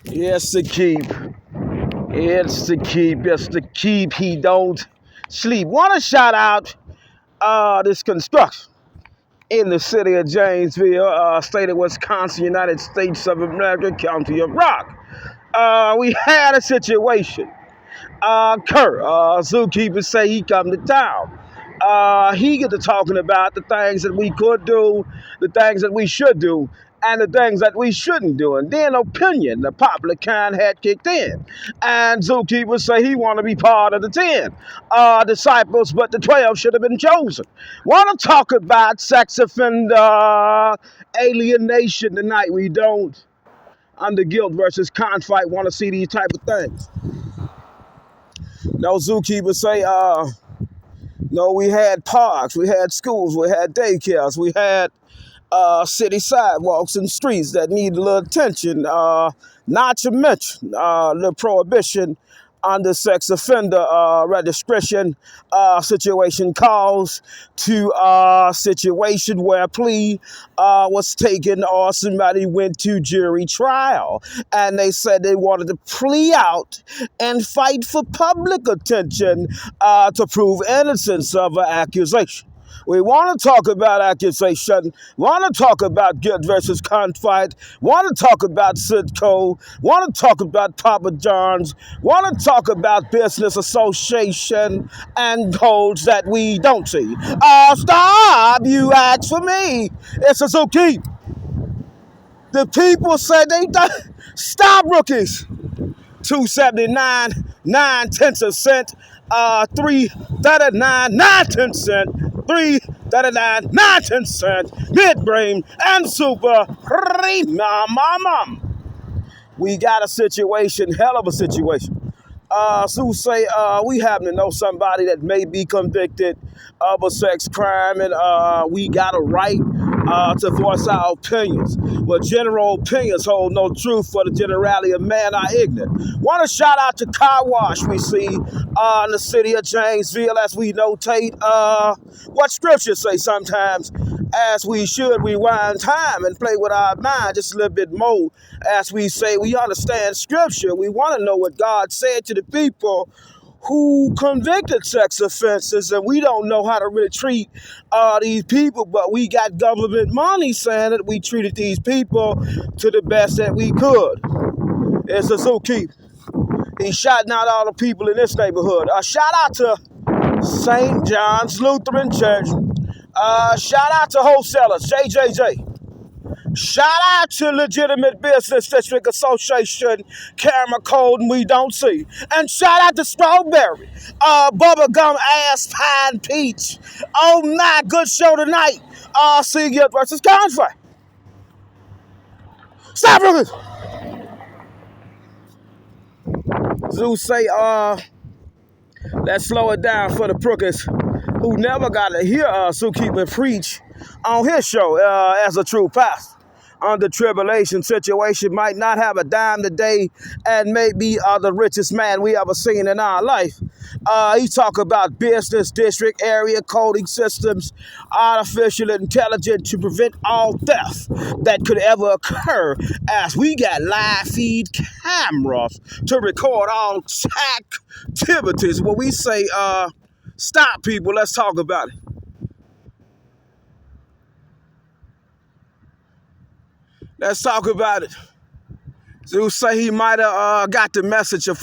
Yes, to keep. It's to keep. It's to keep. He don't sleep. Want to shout out this construction in the city of Janesville, state of Wisconsin, United States of America, county of Rock. We had a situation. Kurt, zookeeper say he come to town. He get to talking about the things that we could do, the things that we should do, and the things that we shouldn't do. And then opinion, the popular kind, had kicked in. And zookeeper say he want to be part of the 10 disciples, but the 12 should have been chosen. Want to talk about sex offender alienation tonight. We don't, under guilt versus conflict, want to see these type of things. No, zookeeper say, no, we had parks, we had schools, we had daycares, we had city sidewalks and streets that need a little attention. Not to mention the prohibition under sex offender registration situation calls to a situation where a plea was taken or somebody went to jury trial and they said they wanted to plea out and fight for public attention to prove innocence of an accusation. We want to talk about accusation, want to talk about guilt versus conflict, want to talk about Citco, want to talk about Papa John's, want to talk about business association and goals that we don't see. Stop, you ask for me. It's a Zuki. The people said they stop rookies. 279, 9/10 of cent, 339, 9/10 cent, 339, 9/10 cent, mid-brain, and super premium. We got a situation, hell of a situation. So say we happen to know somebody that may be convicted of a sex crime, and we got a right to voice our opinions. But general opinions hold no truth, for the generality of man are ignorant. Want to shout out to Car Wash we see in the city of Janesville as we notate what scriptures say sometimes, as we should rewind time and play with our mind just a little bit more. As we say, we understand scripture. We want to know what God said to the people who convicted sex offenses, and we don't know how to really treat these people, but we got government money saying that we treated these people to the best that we could. It's a zookeeper. He's shouting out all the people in this neighborhood. Shout out to St. John's Lutheran Church. Shout out to wholesalers, JJJ. Shout out to Legitimate Business District Association, Camera Code, and we don't see. And shout out to Strawberry, Bubblegum Ass Pine Peach. Oh my, good show tonight. See you versus Conflict. Stop looking. Zeus say, let's slow it down for the Prookers who never got to hear Zookeeper preach on his show as a true pastor. Under tribulation situation, might not have a dime today and may be the richest man we ever seen in our life. He talk about business district area coding systems, artificial intelligence to prevent all theft that could ever occur, as we got live feed cameras to record all activities. When we say, stop people, let's talk about it. Let's talk about it. Zeus say he might have got the message of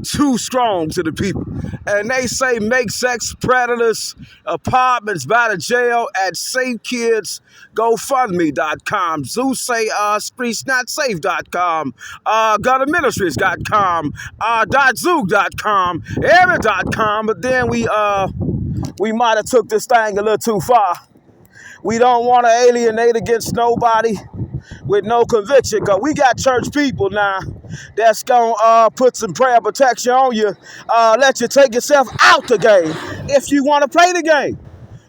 too strong to the people. And they say make sex predators apartments by the jail at SafeKidsGoFundMe.com. Zeus say StreetsNotSafe.com, GunnerMinistries.com, .Zoog.com, every.com. But then we might have took this thing a little too far. We don't want to alienate against nobody with no conviction, because we got church people now that's going to put some prayer protection on you, let you take yourself out the game if you want to play the game.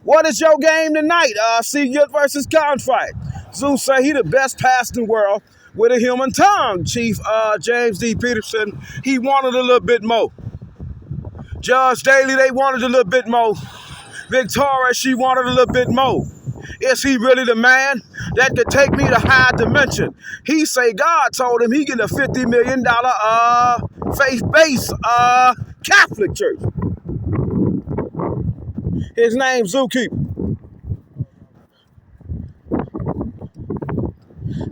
What is your game tonight? See Guilt versus Conflict. Zeus say he the best pastor in the world with a human tongue. Chief James D. Peterson, he wanted a little bit more. Judge Daly, they wanted a little bit more. Victoria, she wanted a little bit more. Is he really the man that could take me to high dimension? He say God told him he get a $50 million faith-based Catholic church. His name's Zookeeper.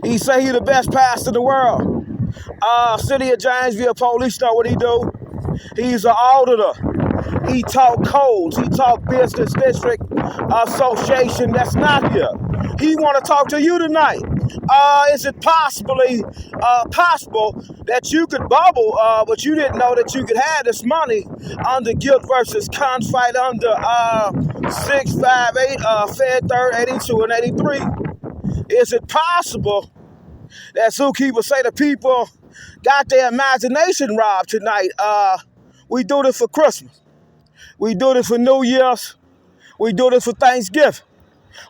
He say he the best pastor in the world. City of Janesville police know what he do. He's an auditor. He taught codes. He taught business district association that's not here. He want to talk to you tonight. Is it possible that you could bubble, but you didn't know that you could have this money under guilt versus conflict under 658 Fed 3rd 82 and 83? Is it possible that Zookeeper say the people got their imagination robbed tonight? We do this for Christmas. We do this for New Year's. We do this for Thanksgiving.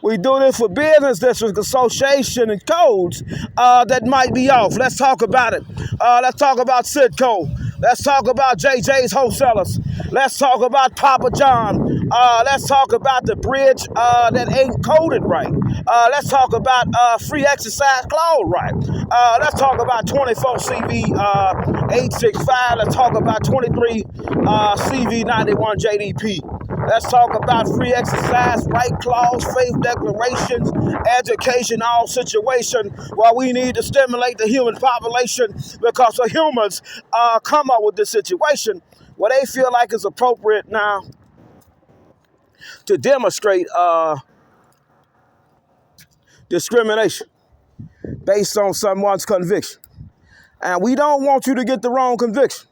We do this for business district association and codes that might be off. Let's talk about it. Let's talk about Citco. Let's talk about JJ's Wholesalers. Let's talk about Papa John. Let's talk about the bridge that ain't coded right. Let's talk about free exercise clause right. Let's talk about 24 CV 865. Let's talk about 23 CV 91 JDP. Let's talk about free exercise, right clause, faith declarations, education, all situation where we need to stimulate the human population because the humans come up with this situation where they feel like it's appropriate now to demonstrate discrimination based on someone's conviction. And we don't want you to get the wrong conviction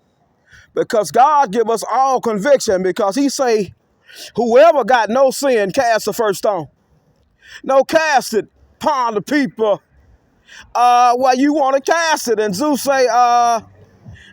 because God give us all conviction because he say, whoever got no sin, cast the first stone. No, cast it upon the people where you want to cast it. And Zeus say,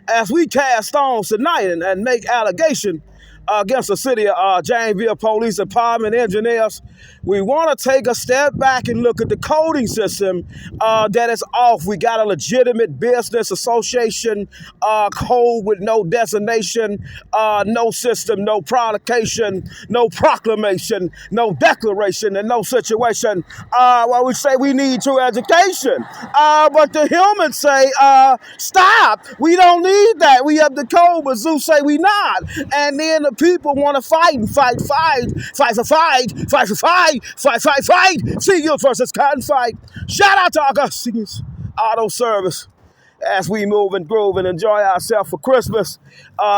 as we cast stones tonight and make allegation against the city of Janesville Police Department engineers, we want to take a step back and look at the coding system that is off. We got a legitimate business association code with no designation, no system, no provocation, no proclamation, no declaration, and no situation. Well, we say we need true education. But the humans say, stop. We don't need that. We have the code, but Zeus say we not. And then the people want to fight and fight. Seagulls versus Conflict. Shout out to Augustine's Auto Service as we move and groove and enjoy ourselves for Christmas,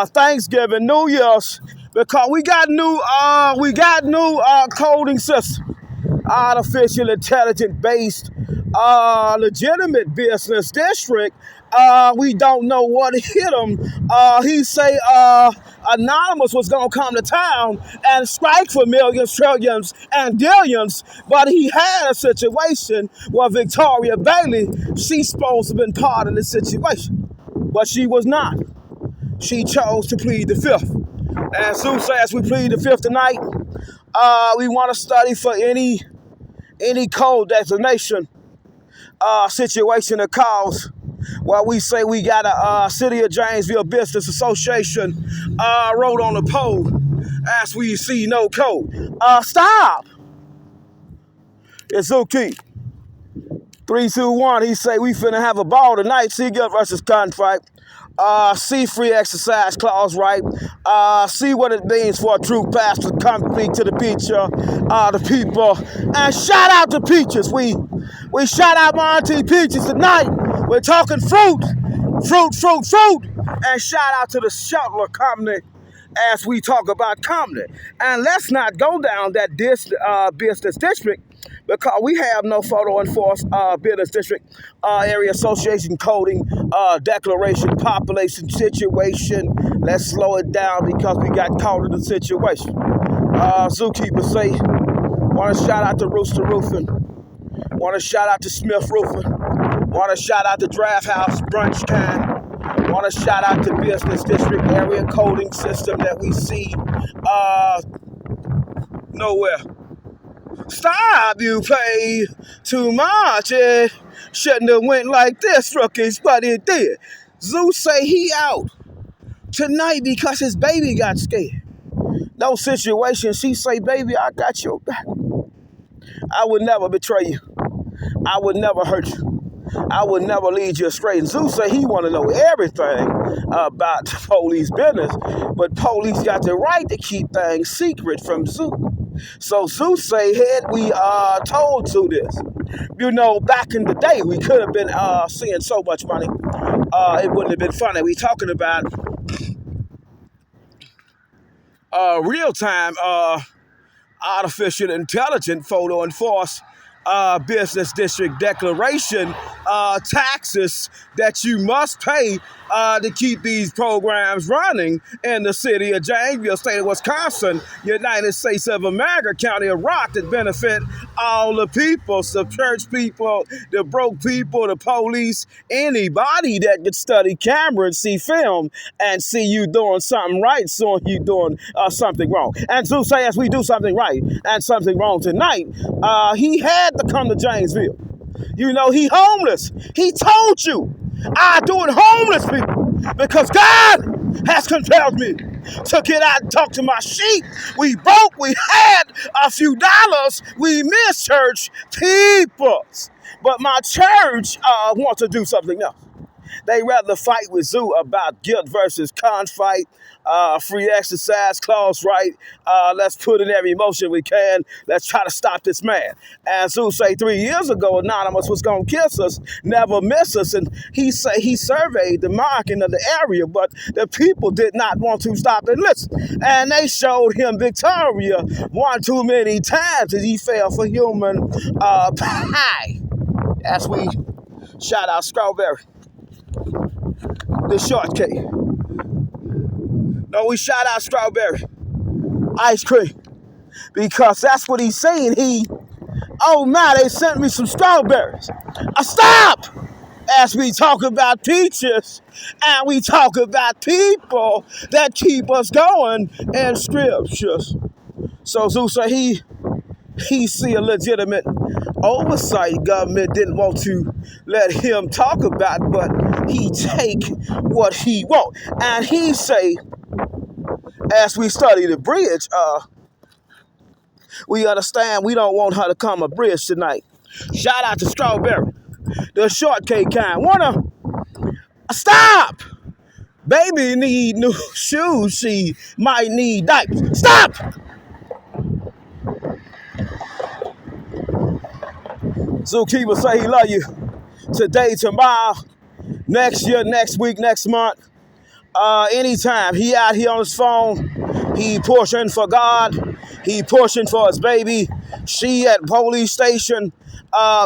Thanksgiving, New Year's, because we got new coding system, artificial intelligence based, legitimate business district. We don't know what hit him. He say Anonymous was going to come to town and strike for millions, trillions, and billions, but he had a situation where Victoria Bailey, she's supposed to have been part of the situation, but she was not. She chose to plead the fifth. And so as we plead the fifth tonight, we want to study for any code designation situation that cause well, we say we got a City of Janesville Business Association wrote on the pole as we see no code. Stop. It's okay. 3, 2, 1. He say we finna have a ball tonight. Seagull versus Conflict. See free exercise clause right. See what it means for a true pastor to come speak to the picture, the people. And shout out to Peaches. We shout out my auntie Peaches tonight. We're talking fruit. And shout out to the Shuttler Company as we talk about company. And let's not go down that business district because we have no photo enforced business district area association coding declaration population situation. Let's slow it down because we got caught in the situation. Zookeeper say, want to shout out to Rooster Roofing, want to shout out to Smith Roofing, want to shout out to Draft House Brunch Can, want to shout out to business district area coding system that we see nowhere. Stop, you pay too much. It shouldn't have went like this, rookies, but it did. Zeus say he out tonight because his baby got scared. No situation. She say, baby, I got your back. I would never betray you. I would never hurt you. I would never lead you astray. And Zeus said he want to know everything about the police business, but police got the right to keep things secret from Zeus. So Zeus say, had we told to this, back in the day, we could have been seeing so much money. It wouldn't have been funny. We talking about real-time artificial intelligence photo enforced business district declaration taxes that you must pay to keep these programs running in the city of Janesville, state of Wisconsin, United States of America, county of Rock, that benefit all the people, the church people, the broke people, the police, anybody that could study camera and see film and see you doing something right, so you doing something wrong. And to say as we do something right and something wrong tonight, he had to come to Janesville. He homeless. He told you, I do it homeless people because God has compelled me to get out and talk to my sheep. We broke. We had a few dollars. We miss church people. But my church wants to do something else. They rather fight with Zoo about guilt versus conflict, free exercise clause right. Let's put in every emotion we can. Let's try to stop this man. And Zoo say 3 years ago, Anonymous was going to kiss us, never miss us. And he surveyed the marking of the area, but the people did not want to stop and listen. And they showed him Victoria one too many times as he fell for human pie. As we shout out Strawberry, the shortcake. No, we shout out Strawberry ice cream because that's what he's saying. They sent me some strawberries. Stop! As we talk about peaches and we talk about people that keep us going in scriptures. So Zeus said he see a legitimate oversight government didn't want to let him talk about, but he take what he want. And he say, as we study the bridge, we understand we don't want her to come a bridge tonight. Shout out to Strawberry, the shortcake kind. Wanna stop? Baby need new shoes. She might need diapers. Stop! Zookeeper say he love you today, tomorrow, next year, next week, next month, anytime. He out here on his phone. He pushing for God. He pushing for his baby. She at police station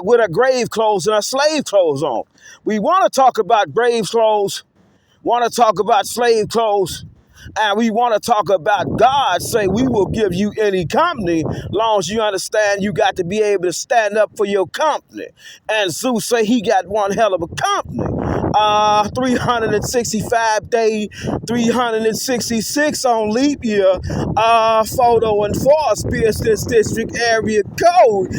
with her grave clothes and her slave clothes on. We want to talk about grave clothes, want to talk about slave clothes, and we want to talk about God say we will give you any company long as you understand you got to be able to stand up for your company. And Zeus say he got one hell of a company. 365 day, 366 on leap year, photo enforced business district area code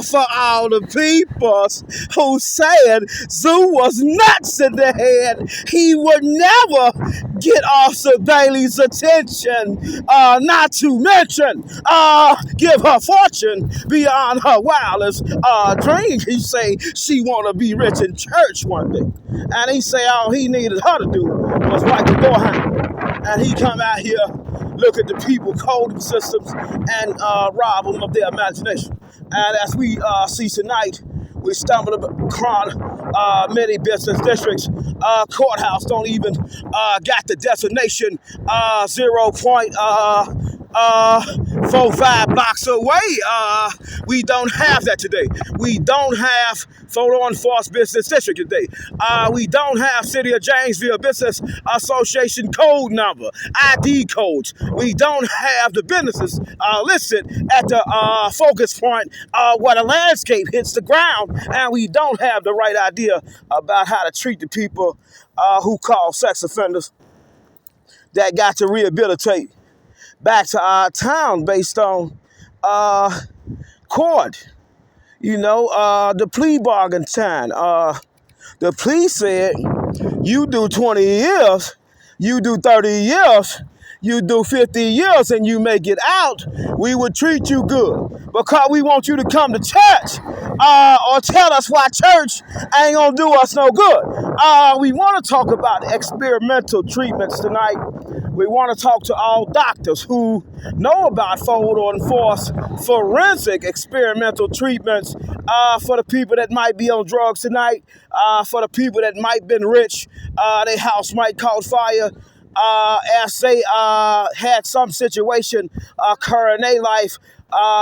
for all the people who said Zoo was nuts in the head. He would never get Officer Bailey's attention, not to mention give her fortune beyond her wildest dreams. He say she want to be rich in church one day. And he say all he needed her to do was wipe the door handle. And he come out here, look at the people, coding systems, and rob them of their imagination. And as we see tonight, we stumbled across many business districts. Courthouse don't even got the designation 0.45 blocks away. We don't have that today. We don't have photo enforced business district today. We don't have City of Janesville Business Association code number, ID codes. We don't have the businesses listed at the focus point where the landscape hits the ground, and we don't have the right idea about how to treat the people who call sex offenders that got to rehabilitate back to our town based on court. The plea bargain time. The plea said, you do 20 years, you do 30 years, you do 50 years, and you make it out, we would treat you good. because we want you to come to church or tell us why church ain't gonna do us no good. We want to talk about experimental treatments tonight. We want to talk to all doctors who know about photo enforced forensic experimental treatments for the people that might be on drugs tonight, for the people that might been rich, their house might caught fire, as they had some situation occur in their life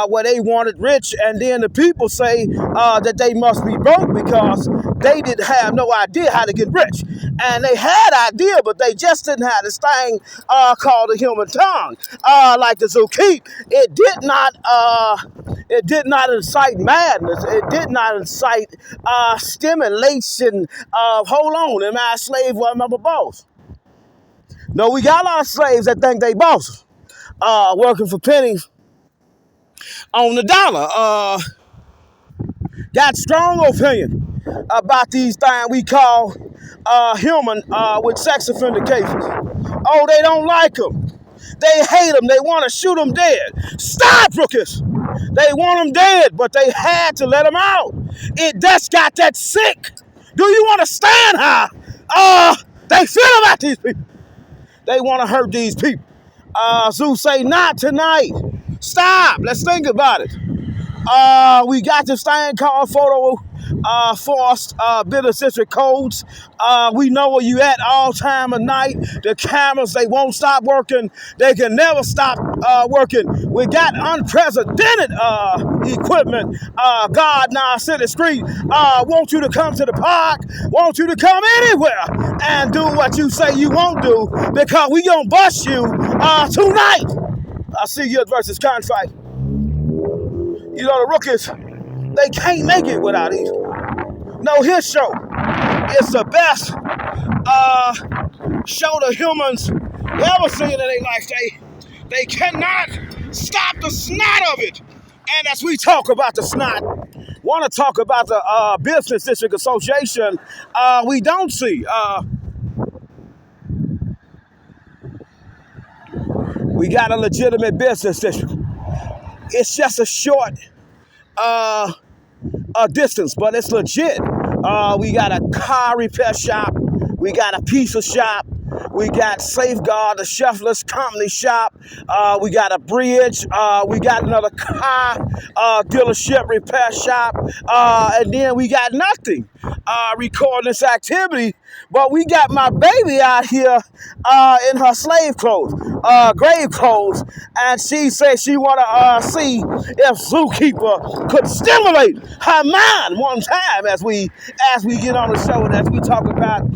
where they wanted rich, and then the people say that they must be broke because they didn't have no idea how to get rich. And they had idea, but they just didn't have this thing called the human tongue. Like the Zookeep, it did not incite madness. It did not incite stimulation of, hold on, am I a slave or am I a boss? No, we got a lot of slaves that think they bosses, working for pennies on the dollar. Got strong opinion about these things we call human with sex offender cases. Oh, they don't like them. They hate them. They want to shoot them dead. Stop, Brookers. They want them dead, but they had to let them out. It just got that sick. Do you understand how they feel about these people? They want to hurt these people. Zeus say, not tonight. Stop. Let's think about it. We got this thing called photo forced business district codes. We know where you at all time of night. The cameras, they won't stop working. They can never stop working. We got unprecedented equipment. God now city street want you to come to the park, want you to come anywhere and do what you say you won't do, because we gonna bust you tonight. I see you versus Confight. You know, the rookies, they can't make it without these. No, his show is the best show the humans ever seen in their life. They cannot stop the snot of it. And as we talk about the snot, want to talk about the Business District Association, we don't see. We got a legitimate business district. It's just a short distance, but it's legit. We got a car repair shop. We got a pizza shop. We got Safeguard, the Chefless Company shop. We got a bridge. We got another car dealership repair shop. And then we got nothing recording this activity. But we got my baby out here in her slave clothes, grave clothes. And she said she want to see if Zookeeper could stimulate her mind one time as we get on the show and as we talk about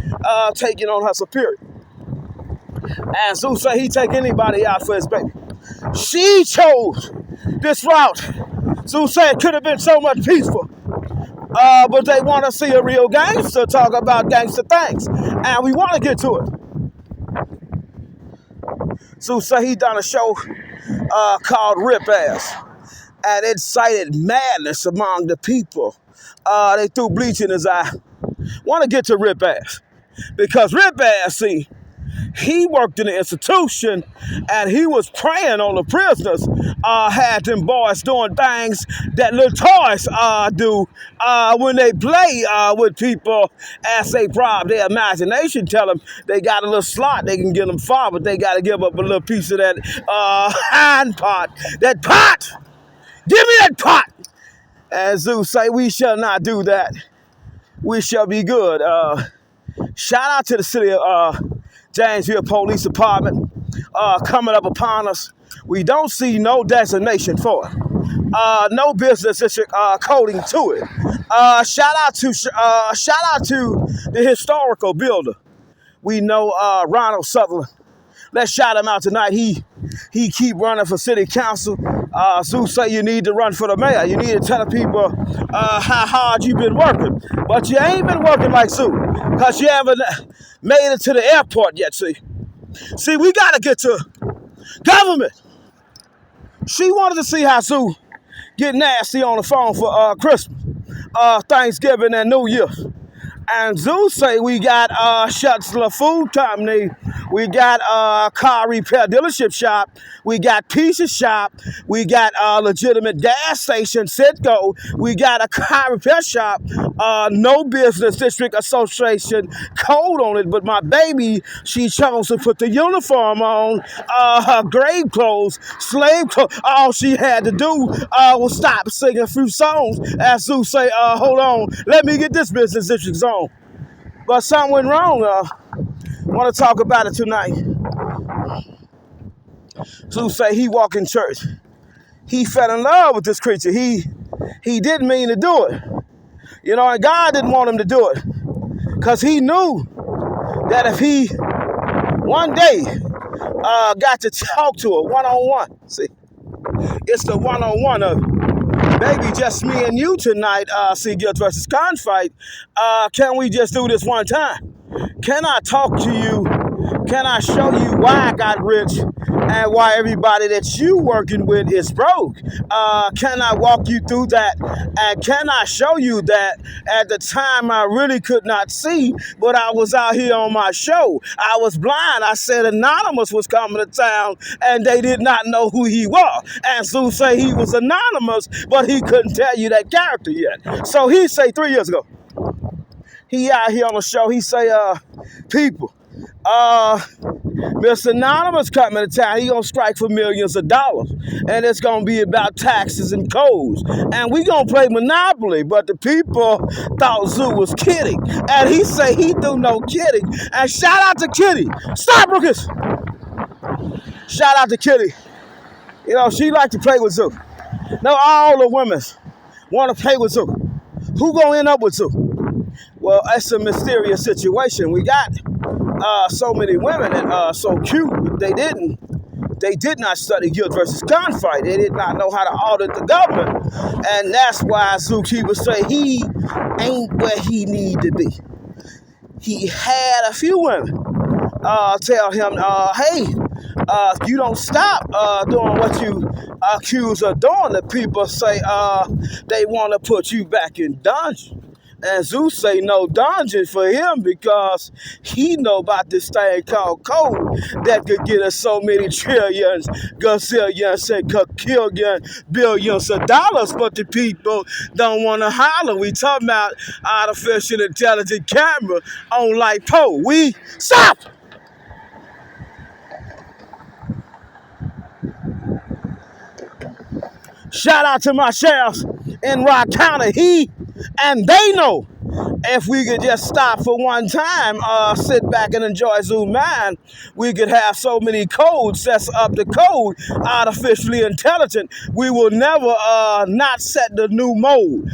taking on her superior. And Zeus said he'd take anybody out for his baby. She chose this route. Zeus said it could have been so much peaceful. But they want to see a real gangster talk about gangster things. And we want to get to it. Zeus said he done a show called Rip Ass. And it incited madness among the people. They threw bleach in his eye. Want to get to Rip Ass. Because Rip Ass, see, he worked in the institution and he was preying on the prisoners, had them boys doing things that little toys do when they play with people as they bribe their imagination. Tell them they got a little slot, they can get them far, but they got to give up a little piece of that hind pot. That pot! Give me that pot! And Zeus say, we shall not do that. We shall be good. Shout out to the city of Janesville Police Department coming up upon us. We don't see no designation for it. No business coding to it. Shout out to the historical builder. We know Ronald Sutherland. Let's shout him out tonight. He keep running for city council. Zeus say you need to run for the mayor. You need to tell the people how hard you've been working. But you ain't been working like Zeus, because you haven't made it to the airport yet, see. See, we got to get to government. She wanted to see how Zeus get nasty on the phone for Christmas, Thanksgiving, and New Year. And Zeus say we got Schutzler Food Company, we got car repair dealership shop, we got pizza shop, we got legitimate gas station, Citgo, we got a car repair shop, no business district association code on it, but my baby, she chose to put the uniform on, her grave clothes, slave clothes. All she had to do was stop singing a few songs, as Zeus say, hold on, let me get this business district zone. But something went wrong. Want to talk about it tonight. Zeus say he walked in church. He fell in love with this creature. He didn't mean to do it. You know, and God didn't want him to do it. Because he knew that if he one day got to talk to her one-on-one. See, it's the one-on-one of it. Baby, just me and you tonight, see Guilt versus Confight. Can we just do this one time? Can I talk to you? Can I show you why I got rich and why everybody that you working with is broke? Can I walk you through that? And can I show you that at the time I really could not see, but I was out here on my show. I was blind. I said Anonymous was coming to town and they did not know who he was. And Zeus say he was anonymous, but he couldn't tell you that character yet. So he say 3 years ago, he out here on the show, he say, people, Mr. Anonymous coming to town. He gonna strike for millions of dollars, and it's gonna be about taxes and codes. And we gonna play Monopoly. But the people thought Zoo was kidding, and he say he do no kidding. And shout out to Kitty. Stop, Rookies. Shout out to Kitty. You know she like to play with Zoo. Now all the women want to play with Zoo. Who gonna end up with Zoo? Well, it's a mysterious situation. We got so many women that so cute, but they did not study Guilt versus Confight. They did not know how to audit the government. And that's why Zookeeper say he ain't where he need to be. He had a few women tell him, hey, you don't stop doing what you accuse of doing. The people say they want to put you back in dungeon. And Zeus say no dungeon for him because he know about this thing called code that could get us so many trillions, gazillions, and quillion billions of dollars. But the people don't want to holler. We talking about artificial intelligent camera on like Poe. We stop. Shout out to my sheriffs in Rock County. He and they know if we could just stop for one time, sit back and enjoy Zoom 9, we could have so many codes that's up the code, artificially intelligent. We will never not set the new mode.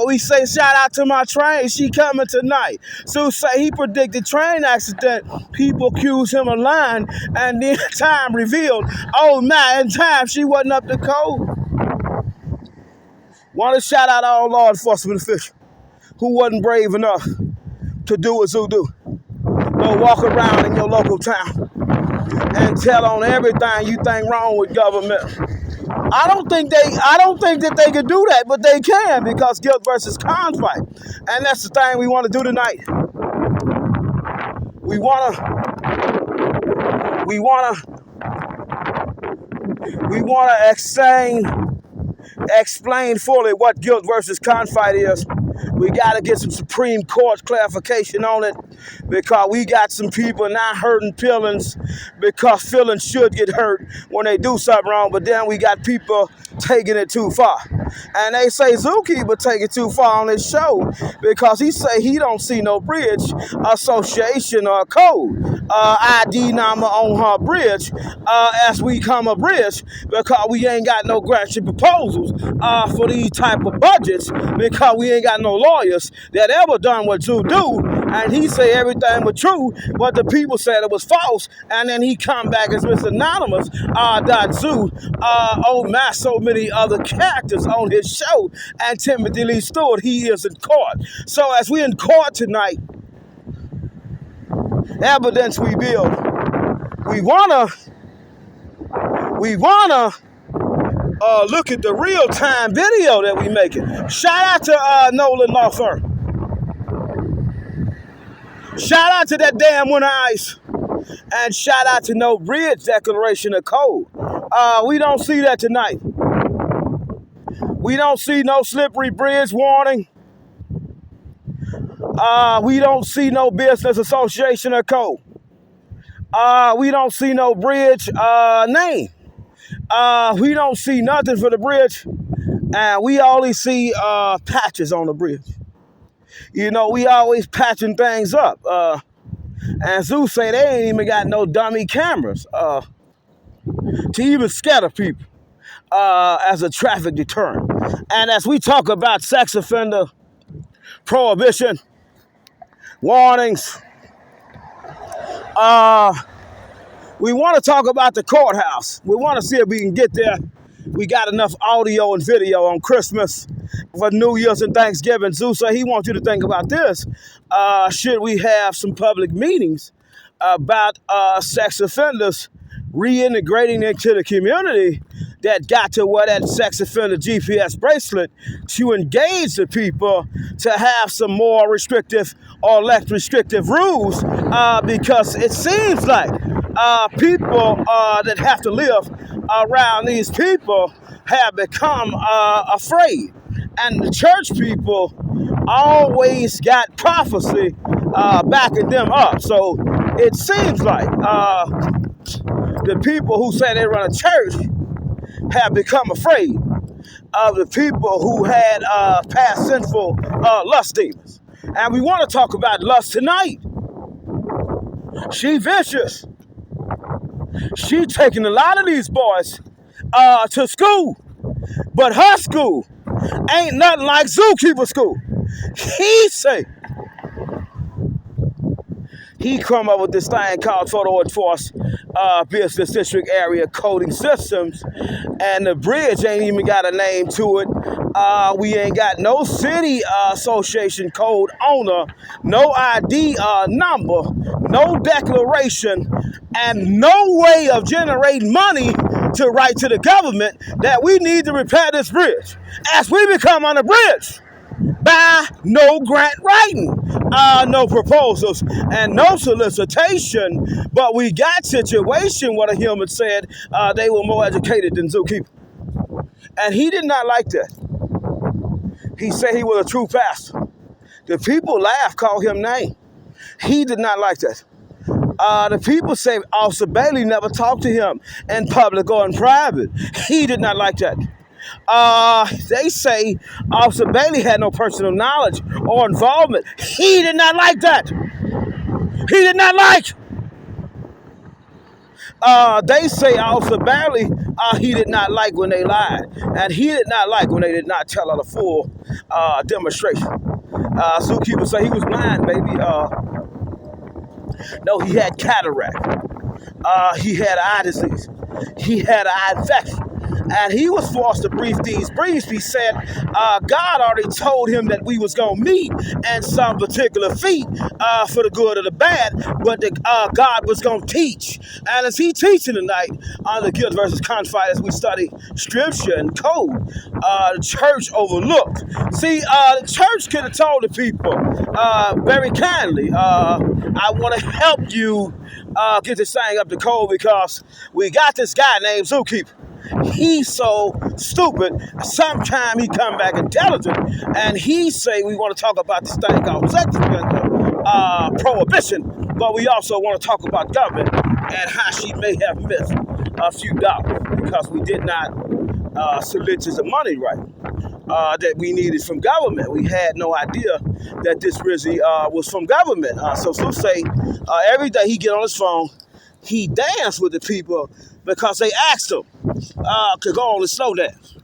We say shout out to my train. She coming tonight. So say he predicted train accident. People accuse him of lying, and then time revealed, oh man, in time she wasn't up the code. Want to shout out all law enforcement officials who wasn't brave enough to do what Zoo do. Go walk around in your local town and tell on everything you think wrong with government. I don't think that they can do that, but they can because Guilt versus Confight. And that's the thing we want to do tonight. We want to explain fully what Guilt versus Confight is. We got to get some Supreme Court clarification on it because we got some people not hurting feelings because feelings should get hurt when they do something wrong, but then we got people taking it too far. And they say Zookeeper take it too far on his show because he say he don't see no bridge, association, or code, ID number on her bridge as we come a bridge because we ain't got no grants and proposals for these type of budgets because we ain't got no lawyers that ever done what Zoo do. And he say everything was true, but the people said it was false. And then he come back as Mr. Anonymous, Zoo, oh my, so many other characters on his show. And Timothy Lee Stewart, he is in court. So as we in court tonight, evidence we build. We wanna look at the real-time video that we making. Shout out to Nolan Law Firm. Shout out to that damn winter ice. And shout out to no bridge declaration of code. We don't see that tonight. We don't see no slippery bridge warning. We don't see no business association of code. We don't see no bridge name. We don't see nothing for the bridge. And we only see patches on the bridge. You know, we always patching things up. And Zeus say they ain't even got no dummy cameras to even scatter people as a traffic deterrent. And as we talk about sex offender prohibition, warnings, we want to talk about the courthouse. We want to see if we can get there. We got enough audio and video on Christmas, for New Year's and Thanksgiving. Zeus said he wants you to think about this. Should we have some public meetings about sex offenders reintegrating into the community that got to wear that sex offender GPS bracelet to engage the people to have some more restrictive or less restrictive rules because it seems like people that have to live around these people have become afraid. And the church people always got prophecy backing them up. So it seems like the people who say they run a church have become afraid of the people who had past sinful lust demons. And we want to talk about lust tonight. She vicious. She taking a lot of these boys to school. But her school ain't nothing like Zookeeper school. He say he come up with this thing called Photo Enforced Business District Area Coding Systems, and the bridge ain't even got a name to it. We ain't got no city association code owner, no ID number, no declaration, and no way of generating money to write to the government that we need to repair this bridge. As we become on the bridge, by no grant writing, no proposals, and no solicitation, but we got situation where the human said they were more educated than Zookeeper. And he did not like that. He said he was a true pastor. The people laughed, called him name. He did not like that. The people say Officer Bailey never talked to him in public or in private. He did not like that. They say Officer Bailey had no personal knowledge or involvement. He did not like that. He did not like. They say Officer Bailey, he did not like when they lied. And he did not like when they did not tell her the full demonstration. Zookeeper say he was blind, baby. No, he had cataract. He had eye disease. He had an eye infection. And he was forced to brief these briefs. He said God already told him that we was going to meet in some particular feat for the good or the bad, but God was going to teach. And as he teaching tonight on the guilt versus confide as we study scripture and code, the church overlooked. See, the church could have told the people very kindly, I want to help you get this thing up to code because we got this guy named Zookeeper. He's so stupid. Sometime he come back intelligent, and he say we want to talk about this thing called sex prohibition, but we also want to talk about government and how she may have missed a few dollars because we did not solicit the money right that we needed from government. We had no idea that this really was from government. So Sue say every day he get on his phone, he dance with the people because they asked him to go on the slow dance.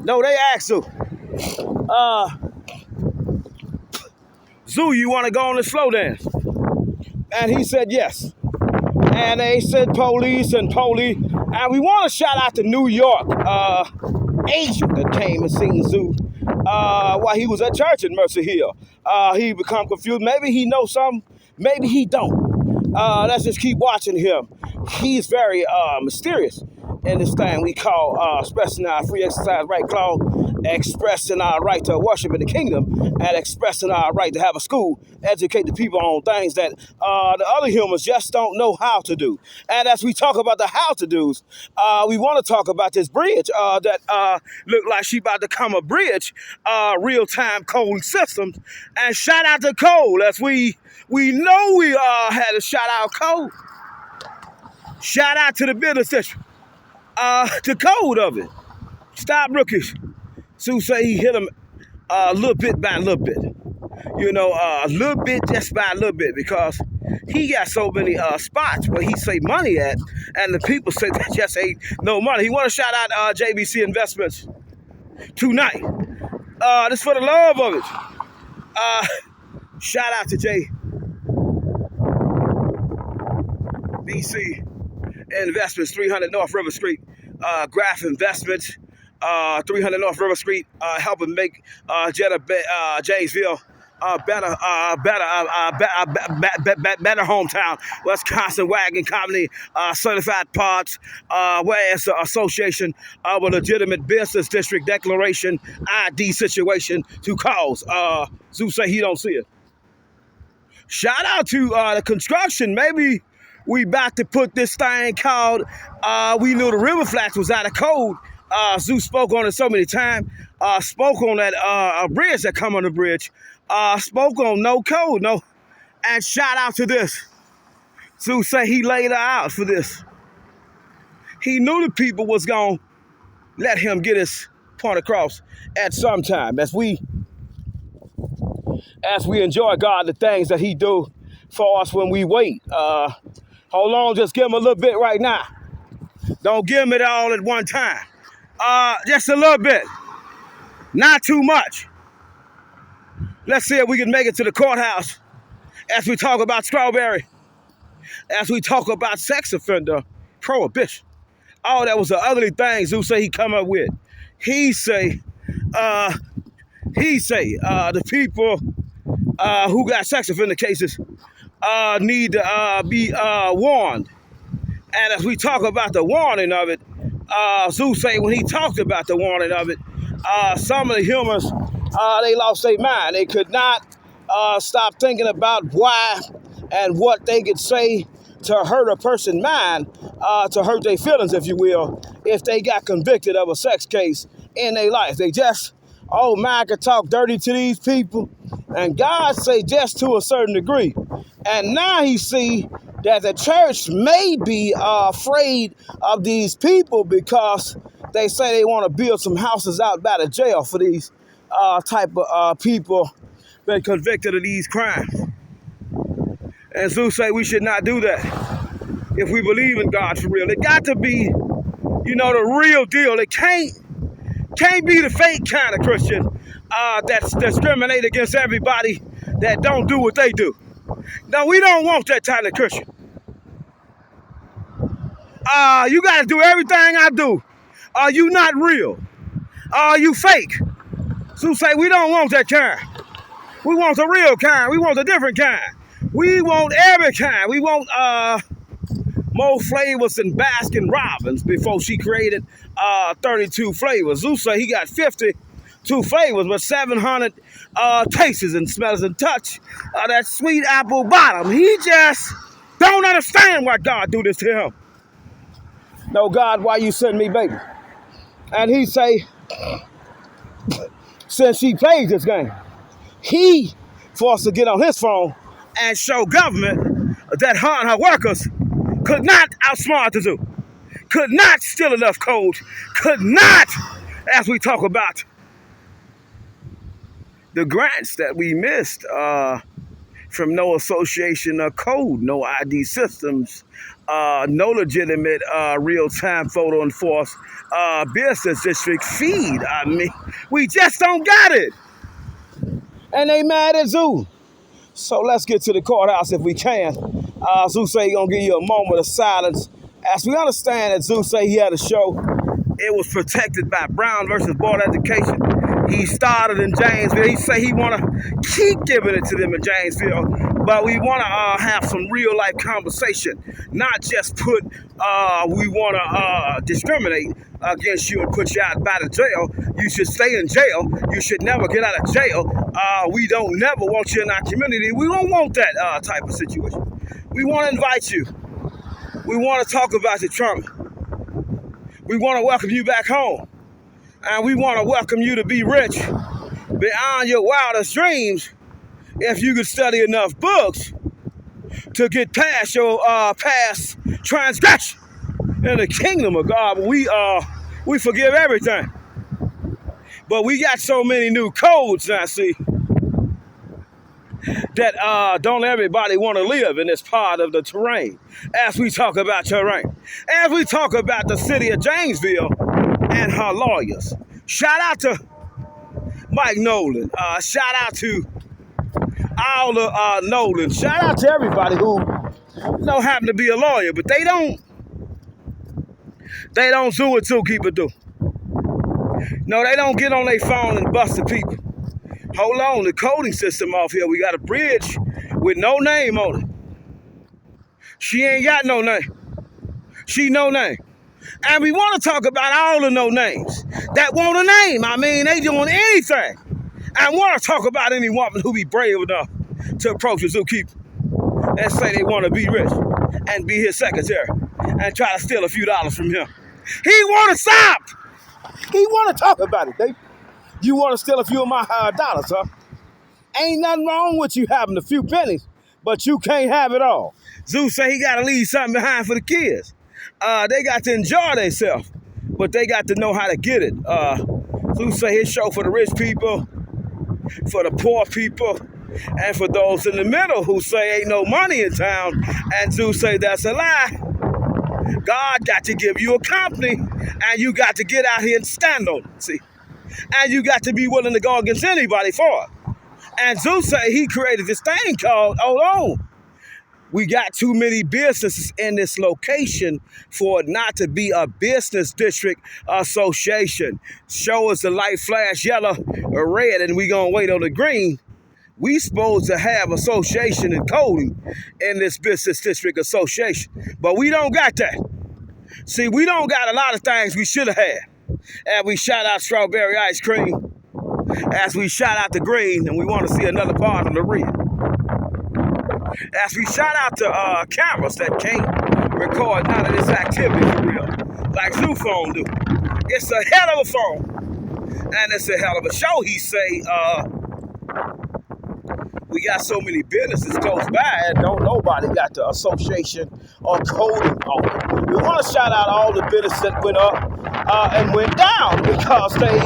No, they asked him, Zoo, you want to go on the slow dance? And he said yes. And they said police. And we want to shout out to New York agent that came and seen Zoo while he was at church in Mercy Hill. He become confused. Maybe he knows something. Maybe he don't. Let's just keep watching him. He's very mysterious. in this thing we call expressing our free exercise right clause, expressing our right to worship in the kingdom, and expressing our right to have a school, educate the people on things that the other humans just don't know how to do. And as we talk about the how to do's, we want to talk about this bridge that look like she about to come a bridge, real-time coding systems. And shout out to Cole, as we know we had a shout out Cole. Shout out to the business district. The code of it. Stop rookies. Sue say he hit him a little bit by a little bit. You know, a little bit just by a little bit, because he got so many spots where he say money at, and the people say that just ain't no money. He want to shout out JBC Investments tonight. This for the love of it. Shout out to JBC Investments, 300 North River Street, Graph Investments, 300 North River Street, helping make Janesville better hometown. Wisconsin Wagon Company, certified parts, whereas the association of a legitimate business district declaration ID situation to cause. Zeus say he don't see it. Shout out to the construction. Maybe we about to put this thing called, we knew the river flats was out of code. Zeus spoke on it so many times. Spoke on that bridge that come on the bridge. Spoke on no code, no. And shout out to this. Zeus say he laid her out for this. He knew the people was going to let him get his point across at some time. As we enjoy God, the things that he do for us when we wait. Hold on, just give him a little bit right now. Don't give him it all at one time. Just a little bit. Not too much. Let's see if we can make it to the courthouse as we talk about Strawberry, as we talk about sex offender prohibition. Oh, that was the ugly things Zeus say he come up with. He say the people who got sex offender cases need to be warned. And as we talk about the warning of it, Zeus say when he talked about the warning of it, some of the humans, they lost their mind. They could not stop thinking about why and what they could say to hurt a person's mind, to hurt their feelings, if you will, if they got convicted of a sex case in their life. They just, oh man, could talk dirty to these people. And God say just to a certain degree. And now he see that the church may be afraid of these people because they say they want to build some houses out by the jail for these type of people been convicted of these crimes. And Zeus say we should not do that if we believe in God for real. It got to be, the real deal. It can't be the fake kind of Christian that's discriminate against everybody that don't do what they do. No, we don't want that kind of Christian. You got to do everything I do. You not real. You fake. So say we don't want that kind. We want the real kind. We want a different kind. We want every kind. We want more flavors than Baskin Robbins before she created 32 flavors. Zeus say he got 52 flavors, but 700 tastes and smells and touch that sweet apple bottom. He just don't understand why God do this to him. No, God, why you send me, baby? And he say, since she plays this game, he forced to get on his phone and show government that her and her workers could not outsmart the zoo, could not steal enough code, could not, as we talk about the grants that we missed from no association of code, no ID systems, no legitimate real-time photo enforced business district feed. I mean, we just don't got it. And they mad at Zoo. So let's get to the courthouse if we can. Zoo say he's going to give you a moment of silence. As we understand that Zoo say he had a show, it was protected by Brown versus Board of Education. He started in Janesville. He say he want to keep giving it to them in Janesville. but we want to have some real life conversation, not just put, we want to discriminate against you and put you out by the jail. You should stay in jail. You should never get out of jail. We don't never want you in our community. We don't want that type of situation. We want to invite you. We want to talk about the trauma. We want to welcome you back home. And we want to welcome you to be rich beyond your wildest dreams if you could study enough books to get past your past transgression in the kingdom of God. We forgive everything. But we got so many new codes now, see, that don't everybody want to live in this part of the terrain. As we talk about terrain, as we talk about the city of Janesville and her lawyers. Shout out to Mike Nolan. Shout out to all the Nolan. Shout out to everybody who happen to be a lawyer, but they don't do what two people do. No, they don't get on their phone and bust the people. Hold on, the coding system off here. We got a bridge with no name on it. She ain't got no name. She no name. And we want to talk about all the no names that want a name. I mean, they doing anything. And want to talk about any woman who be brave enough to approach a zookeeper and say they want to be rich and be his secretary and try to steal a few dollars from him. He want to stop. He want to talk about it, baby. You want to steal a few of my dollars, huh? Ain't nothing wrong with you having a few pennies, but you can't have it all. Zeus say he got to leave something behind for the kids. They got to enjoy themselves, but they got to know how to get it. Zeus say his show for the rich people, for the poor people, and for those in the middle who say ain't no money in town. And Zeus say that's a lie. God got to give you a company, and you got to get out here and stand on it, see? And you got to be willing to go against anybody for it. And Zeus say he created this thing called, hold on, we got too many businesses in this location for it not to be a business district association. Show us the light flash yellow or red and we gonna wait on the green. We supposed to have association and coding in this business district association, but we don't got that. See, we don't got a lot of things we should have had. And we shout out strawberry ice cream, as we shout out the green, and we want to see another part of the red. As we shout out to cameras that can't record none of this activity for real, like Zoophone do. It's a hell of a phone, and it's a hell of a show. He say, we got so many businesses close by and don't nobody got the association or coding on it. We want to shout out all the businesses that went up and went down because they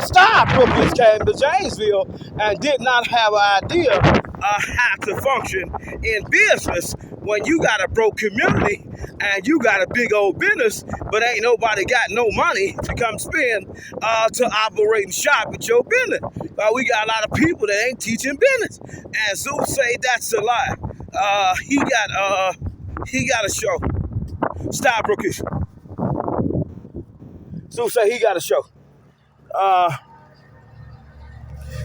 stopped. Brookings came to Janesville and did not have an idea how to function in business when you got a broke community and you got a big old business, but ain't nobody got no money to come spend to operate and shop at your business. We got a lot of people that ain't teaching business. And Zeus say that's a lie. He got a show. Stop, Brookies. Zeus say he got a show.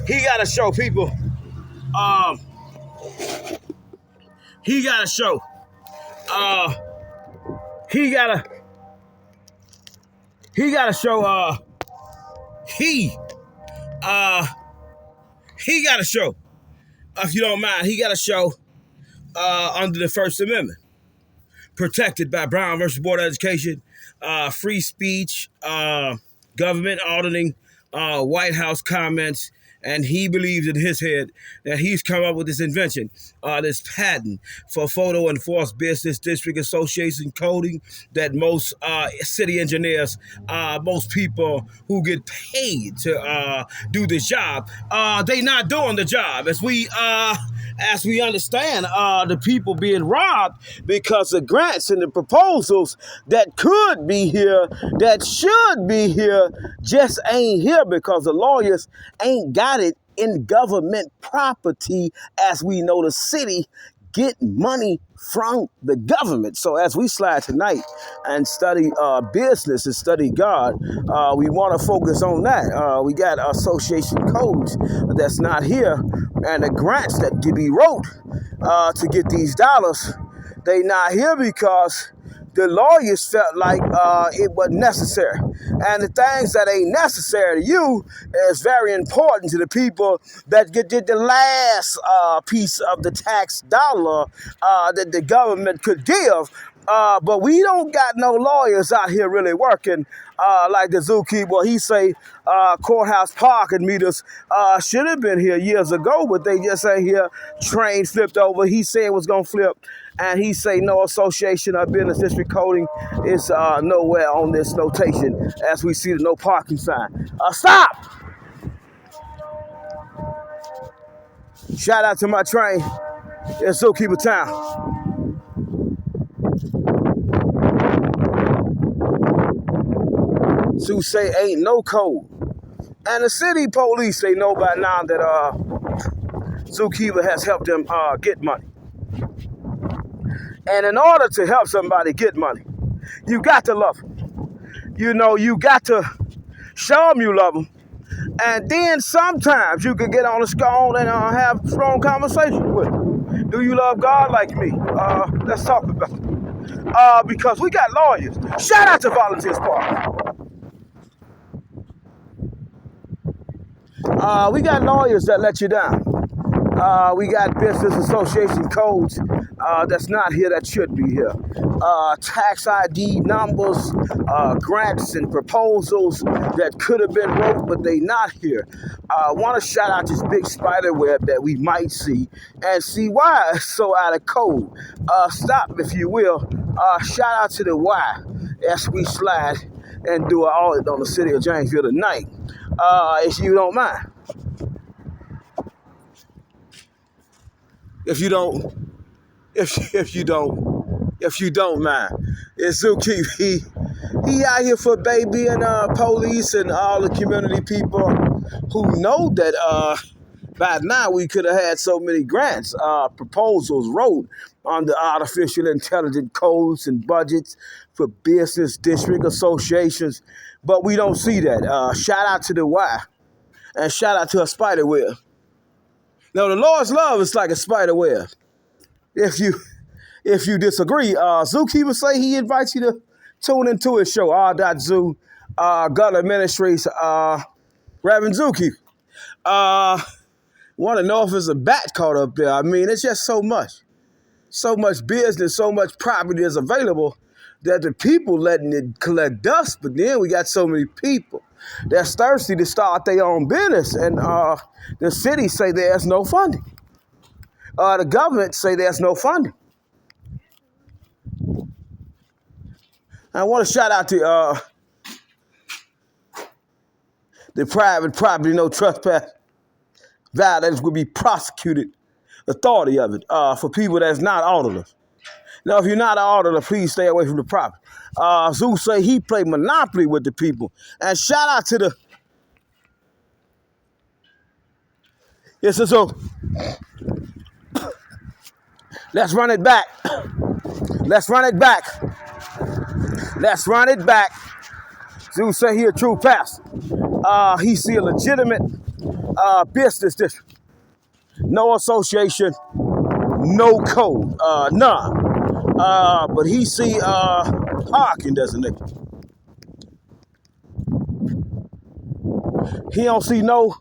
He got to show people. He got to show. He got to show. He got to show. If you don't mind, he got to show under the First Amendment, protected by Brown versus Board of Education, free speech, government auditing, White House comments, and he believes in his head that he's come up with this invention, this patent for photo enforced business district association coding that most city engineers, most people who get paid to do this job, they not doing the job. As we understand, the people being robbed because the grants and the proposals that could be here, that should be here, just ain't here because the lawyers ain't got it in government property. As we know, the city get money from the government. So as we slide tonight and study business and study God, we want to focus on that. We got association codes that's not here, and the grants that can be wrote to get these dollars, they not here because the lawyers felt like it wasn't necessary. And the things that ain't necessary to you is very important to the people that get the last piece of the tax dollar that the government could give. But we don't got no lawyers out here really working like the zookeeper. He say courthouse parking meters should have been here years ago, but they just ain't here. Train flipped over. He said it was going to flip. And he say no association of business district coding is nowhere on this notation as we see the no parking sign. Stop! Shout out to my train in Zookeeper Town. Zoo say ain't no code. And the city police, they know by now that Zookeeper has helped them get money. And in order to help somebody get money, you got to love them. You know, you got to show them you love them. And then sometimes you can get on the scone and have strong conversation with them. Do you love God like me? Let's talk about it. Because we got lawyers. Shout out to Volunteers Park. We got lawyers that let you down. We got business association codes that's not here that should be here. Tax ID numbers, grants and proposals that could have been wrote, but they not here. I want to shout out this big spider web that we might see and see why it's so out of code. Stop, if you will. Shout out to the Y as we slide and do an audit on the city of Janesville tonight, if you don't mind. If you don't mind, it's Zookeeper. He out here for baby and police and all the community people who know that by now we could have had so many grants, proposals wrote on the artificial intelligence codes and budgets for business district associations, but we don't see that. Shout out to the Y and shout out to a spider web. Now, the Lord's love is like a spider web. If you disagree, Zookeeper say he invites you to tune into his show, R.Zoo, Gullah Ministries, Reverend Zookeeper. Want to know if there's a bat caught up there. I mean, it's just so much business, so much property is available that the people letting it collect dust. But then we got so many people that's thirsty to start their own business, and the city say there's no funding. The government say there's no funding. I want to shout out to the private property no trespass violators will be prosecuted. Authority of it for people that's not auditors. Now, if you're not an auditor, please stay away from the property. Zoo say he played Monopoly with the people. And shout out to the... Yes, so let's run it back. Let's run it back. Let's run it back. Zoo say he a true pastor. He see a legitimate business district. No association, no code, none. But he see parking designated. He don't see no